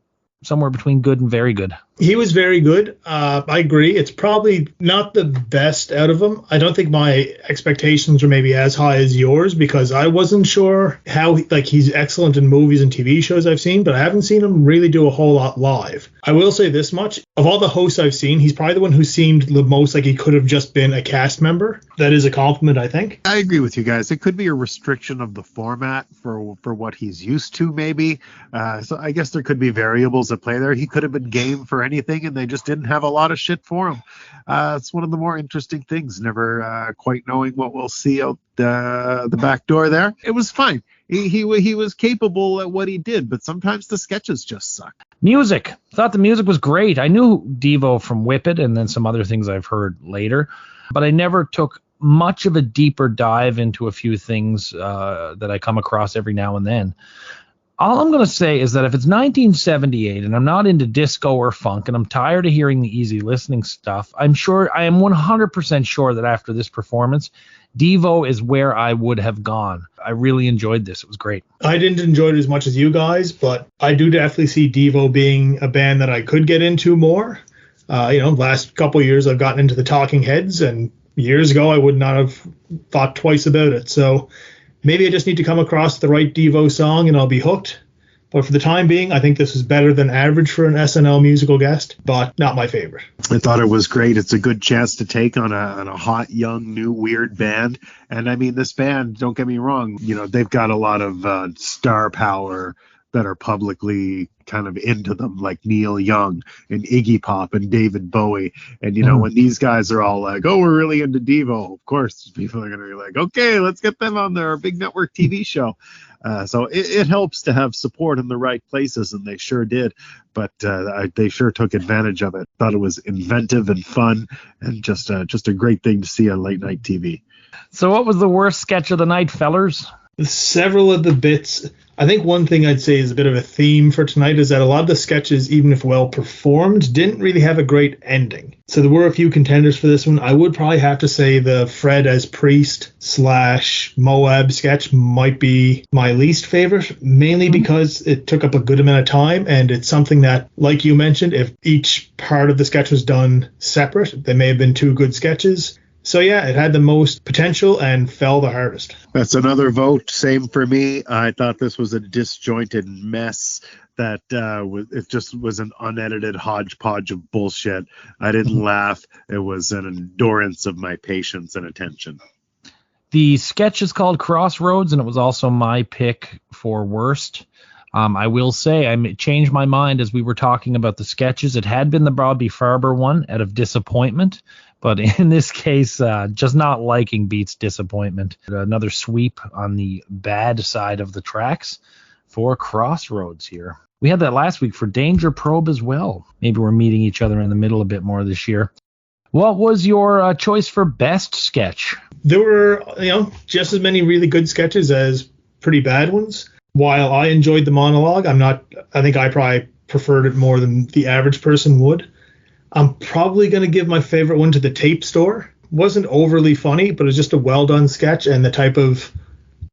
somewhere between good and very good. He was very good. I agree. It's probably not the best out of him. I don't think my expectations are maybe as high as yours because I wasn't sure how, like, he's excellent in movies and TV shows I've seen, but I haven't seen him really do a whole lot live. I will say this much. Of all the hosts I've seen, he's probably the one who seemed the most like he could have just been a cast member. That is a compliment, I think. I agree with you guys. It could be a restriction of the format for what he's used to, maybe. So I guess there could be variables at play there. He could have been game for anything, and they just didn't have a lot of shit for him. It's one of the more interesting things, never quite knowing what we'll see out the back door there. It was fine. He was capable at what he did, but sometimes the sketches just suck. Music. Thought the music was great. I knew Devo from Whip It and then some other things I've heard later, but I never took much of a deeper dive into a few things that I come across every now and then. All I'm going to say is that if it's 1978 and I'm not into disco or funk and I'm tired of hearing the easy listening stuff, I am 100% sure that after this performance, Devo is where I would have gone. I really enjoyed this. It was great. I didn't enjoy it as much as you guys, but I do definitely see Devo being a band that I could get into more. Last couple of years I've gotten into the Talking Heads, and years ago I would not have thought twice about it. So maybe I just need to come across the right Devo song and I'll be hooked. But for the time being, I think this is better than average for an SNL musical guest, but not my favorite. I thought it was great. It's a good chance to take on a hot, young, new, weird band. And I mean, this band, don't get me wrong, they've got a lot of star power that are publicly kind of into them, like Neil Young and Iggy Pop and David Bowie. And, when these guys are all like, oh, we're really into Devo, of course, people are going to be like, okay, let's get them on their big network TV show. So it helps to have support in the right places, and they sure did. But they sure took advantage of it. Thought it was inventive and fun, and just a great thing to see on late night TV. So what was the worst sketch of the night, fellers? Several of the bits. I think one thing I'd say is a bit of a theme for tonight is that a lot of the sketches, even if well performed, didn't really have a great ending. So there were a few contenders for this one. I would probably have to say the Fred as Priest / Moab sketch might be my least favorite, mainly because it took up a good amount of time, and it's something that, like you mentioned, if each part of the sketch was done separate, they may have been two good sketches. So, yeah, it had the most potential and fell the hardest. That's another vote. Same for me. I thought this was a disjointed mess that it just was an unedited hodgepodge of bullshit. I didn't laugh. It was an endurance of my patience and attention. The sketch is called Crossroads, and it was also my pick for worst. I will say I changed my mind as we were talking about the sketches. It had been the Bobbi Farber one out of disappointment. But in this case, just not liking beats disappointment. Another sweep on the bad side of the tracks for Crossroads here. We had that last week for Danger Probe as well. Maybe we're meeting each other in the middle a bit more this year. What was your choice for best sketch? There were, just as many really good sketches as pretty bad ones. While I enjoyed the monologue, I think I probably preferred it more than the average person would. I'm probably going to give my favorite one to the Tape Store. Wasn't overly funny, but it was just a well-done sketch and the type of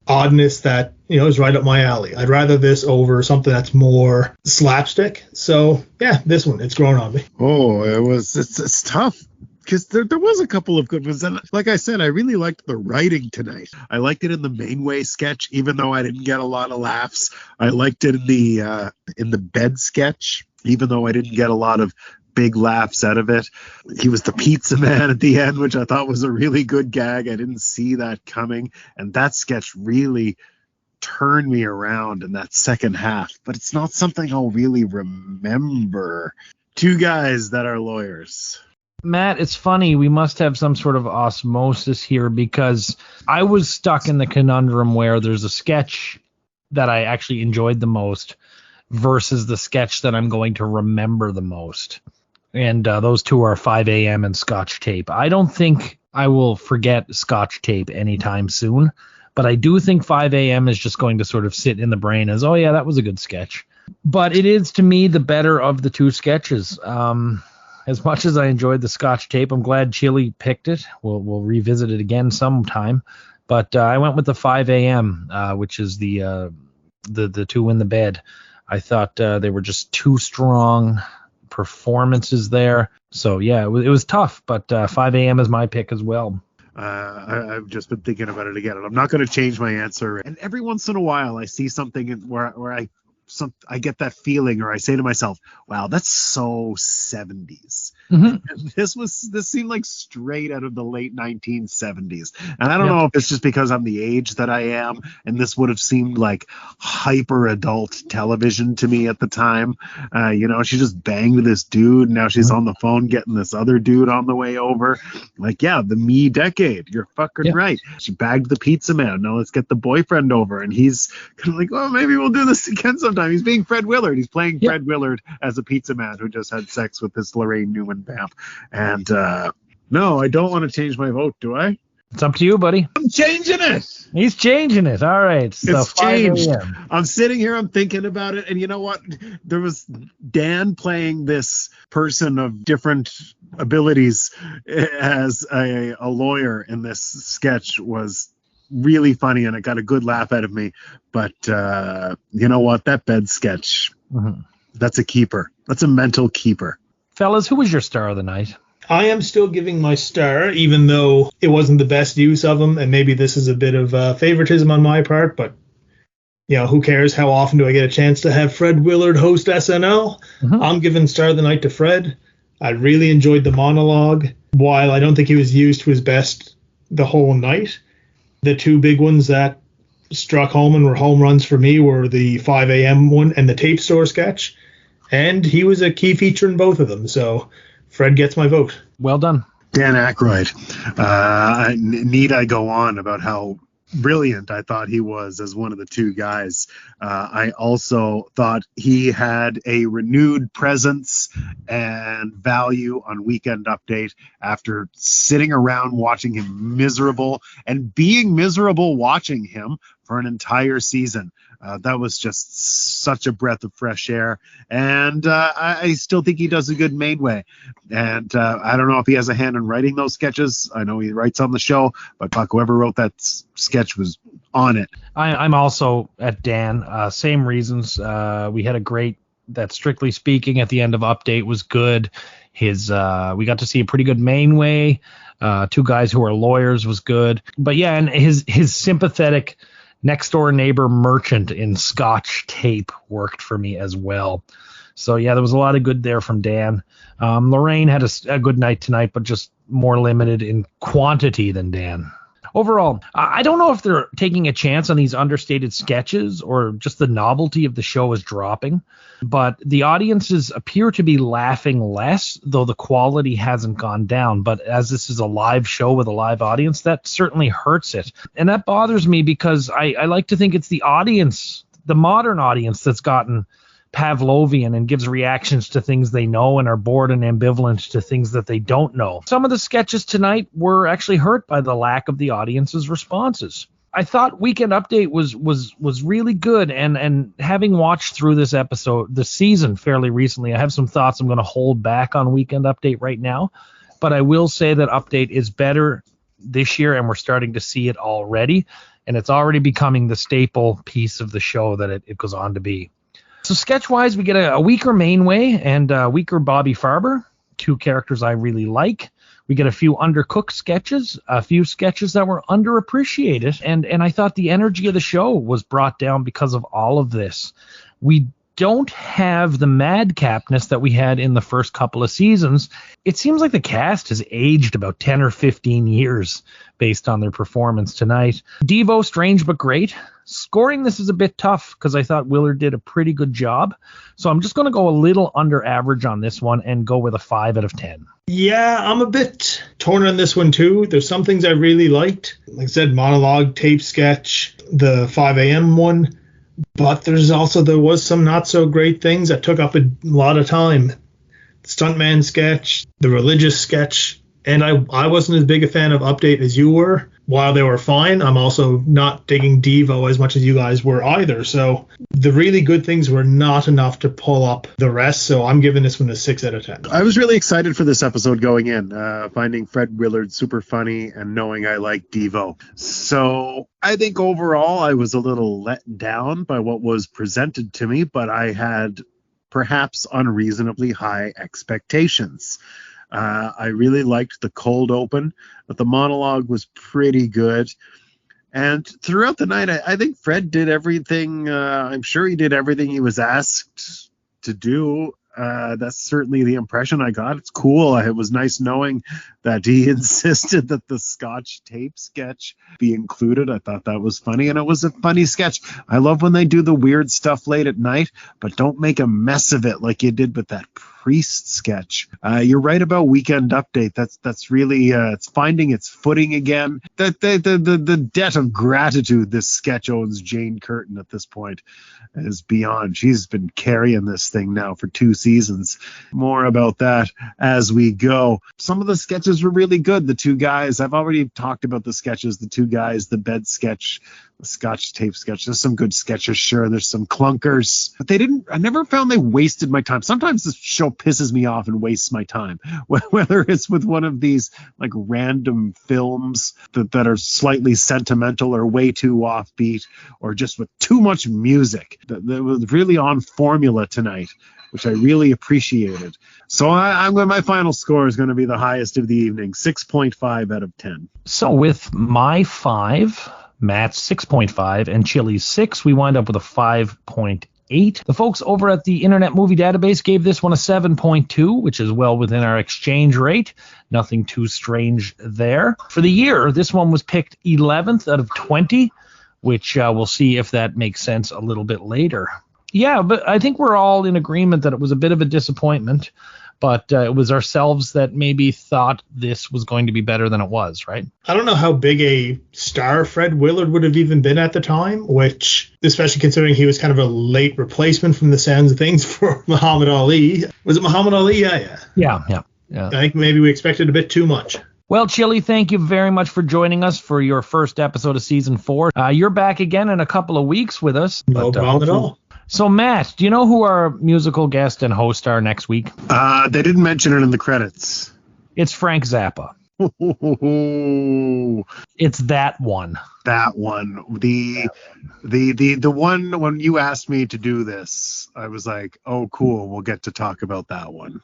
oddness that, is right up my alley. I'd rather this over something that's more slapstick. So, yeah, this one, it's grown on me. Oh, it's tough. Because there was a couple of good ones. And like I said, I really liked the writing tonight. I liked it in the Mainway sketch, even though I didn't get a lot of laughs. I liked it in the bed sketch, even though I didn't get a lot of big laughs out of it. He was the pizza man at the end, which I thought was a really good gag. I didn't see that coming. And that sketch really turned me around in that second half. But it's not something I'll really remember. Two guys that are lawyers. Matt, it's funny. We must have some sort of osmosis here because I was stuck in the conundrum where there's a sketch that I actually enjoyed the most versus the sketch that I'm going to remember the most. And those two are 5 a.m. and Scotch Tape. I don't think I will forget Scotch Tape anytime soon, but I do think 5 a.m. is just going to sort of sit in the brain as, oh, yeah, that was a good sketch. But it is, to me, the better of the two sketches. As much as I enjoyed the Scotch Tape, I'm glad Chili picked it. We'll revisit it again sometime. But I went with the 5 a.m., which is the two in the bed. I thought they were just too strong, performances there. So yeah, it was tough, but 5 a.m. is my pick as well. I've just been thinking about it again, and I'm not going to change my answer. And every once in a while, I see something where I get that feeling, or I say to myself, "Wow, that's so 70s." Mm-hmm. This seemed like straight out of the late 1970s, and I don't know if it's just because I'm the age that I am, and this would have seemed like hyper adult television to me at the time. She just banged this dude, and now she's on the phone getting this other dude on the way over. Like, yeah, the me decade. You're fucking right. She bagged the pizza man. Now let's get the boyfriend over, and he's kind of like, well, maybe we'll do this again sometime. He's being Fred Willard. He's playing Fred Willard as a pizza man who just had sex with this Lorraine Newman vamp. And no, I don't want to change my vote, do I? It's up to you, buddy. I'm changing it. He's changing it. All right. So it's changed. I'm sitting here, I'm thinking about it, and you know what? There was Dan playing this person of different abilities as a lawyer in this sketch was really funny, and it got a good laugh out of me. But you know what? That bed sketch, that's a keeper. That's a mental keeper. Fellas, who was your star of the night? I am still giving my star, even though it wasn't the best use of him, and maybe this is a bit of favoritism on my part, but who cares? How often do I get a chance to have Fred Willard host SNL? I'm giving star of the night to Fred. I really enjoyed the monologue. While I don't think he was used to his best the whole night, the two big ones that struck home and were home runs for me were the 5 a.m. one and the tape store sketch. And he was a key feature in both of them. So Fred gets my vote. Well done. Dan Aykroyd. Need I go on about how brilliant I thought he was as one of the two guys. I also thought he had a renewed presence and value on Weekend Update after sitting around watching him miserable and being miserable watching him for an entire season. That was just such a breath of fresh air. And I still think he does a good main way. And I don't know if he has a hand in writing those sketches. I know he writes on the show, but fuck, whoever wrote that sketch was on it. I'm also at Dan. Same reasons. We had a great, that Strictly Speaking at the end of Update was good. We got to see a pretty good main way. Two guys who are lawyers was good. But yeah, and his sympathetic next door neighbor merchant in Scotch tape worked for me as well. So yeah, there was a lot of good there from Dan. Lorraine had a good night tonight, but just more limited in quantity than Dan. Overall, I don't know if they're taking a chance on these understated sketches or just the novelty of the show is dropping, but the audiences appear to be laughing less, though the quality hasn't gone down. But as this is a live show with a live audience, that certainly hurts it. And that bothers me because I like to think it's the audience, the modern audience, that's gotten Pavlovian and gives reactions to things they know and are bored and ambivalent to things that they don't know. Some of the sketches tonight were actually hurt by the lack of the audience's responses. I thought Weekend Update was really good, and having watched through this season fairly recently, I have some thoughts I'm going to hold back on Weekend Update right now, but I will say that Update is better this year, and we're starting to see it already, and it's already becoming the staple piece of the show that it goes on to be. So sketch-wise, we get a weaker Mainway and a weaker Bobbi Farber, two characters I really like. We get a few undercooked sketches, a few sketches that were underappreciated, and I thought the energy of the show was brought down because of all of this. We don't have the madcapness that we had in the first couple of seasons. It seems like the cast has aged about 10 or 15 years based on their performance tonight. Devo, strange but great. Scoring this is a bit tough because I thought Willard did a pretty good job. So I'm just going to go a little under average on this one and go with a 5 out of 10. Yeah, I'm a bit torn on this one too. There's some things I really liked. Like I said, monologue, tape sketch, the 5 a.m. one. But there was some not so great things that took up a lot of time. The stuntman sketch, the religious sketch, and I wasn't as big a fan of Update as you were. While they were fine, I'm also not digging Devo as much as you guys were either. So the really good things were not enough to pull up the rest. So I'm giving this one a 6 out of 10. I was really excited for this episode going in, finding Fred Willard super funny and knowing I like Devo. So I think overall I was a little let down by what was presented to me, but I had perhaps unreasonably high expectations. I really liked the cold open, but the monologue was pretty good. And throughout the night, I think Fred did everything. I'm sure he did everything he was asked to do. That's certainly the impression I got. It's cool. It was nice knowing that he insisted that the Scotch tape sketch be included. I thought that was funny, and it was a funny sketch. I love when they do the weird stuff late at night, but don't make a mess of it like you did with that priest sketch. You're right about Weekend Update. That's really it's finding its footing again. The debt of gratitude this sketch owes Jane Curtin at this point is beyond. She's been carrying this thing now for 2 seasons. More about that as we go. Some of the sketches were really good. The two guys, I've already talked about the sketches. The two guys, the bed sketch, the Scotch tape sketch. There's some good sketches, sure. There's some clunkers, but I never found they wasted my time. Sometimes this show pisses me off and wastes my time, whether it's with one of these like random films that are slightly sentimental or way too offbeat, or just with too much music. That was really on formula tonight, which I really appreciated. So my final score is going to be the highest of the evening, 6.5 out of 10. So with my 5, Matt's 6.5, and Chili's 6, we wind up with a 5.8. The folks over at the Internet Movie Database gave this one a 7.2, which is well within our exchange rate. Nothing too strange there. For the year, this one was picked 11th out of 20, which we'll see if that makes sense a little bit later. Yeah, but I think we're all in agreement that it was a bit of a disappointment, but it was ourselves that maybe thought this was going to be better than it was, right? I don't know how big a star Fred Willard would have even been at the time, which, especially considering he was kind of a late replacement from the sounds of things for Muhammad Ali. Was it Muhammad Ali? Yeah. I think maybe we expected a bit too much. Well, Chili, thank you very much for joining us for your first episode of season 4. You're back again in a couple of weeks with us. No problem at all. So, Matt, do you know who our musical guest and host are next week? They didn't mention it in the credits. It's Frank Zappa. It's that one. That one. The one when you asked me to do this, I was like, oh, cool, we'll get to talk about that one.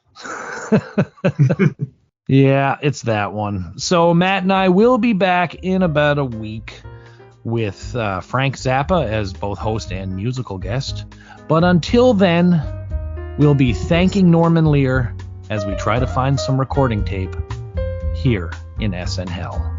Yeah, it's that one. So Matt and I will be back in about a week with Frank Zappa as both host and musical guest. But until then, we'll be thanking Norman Lear as we try to find some recording tape here in SNHell.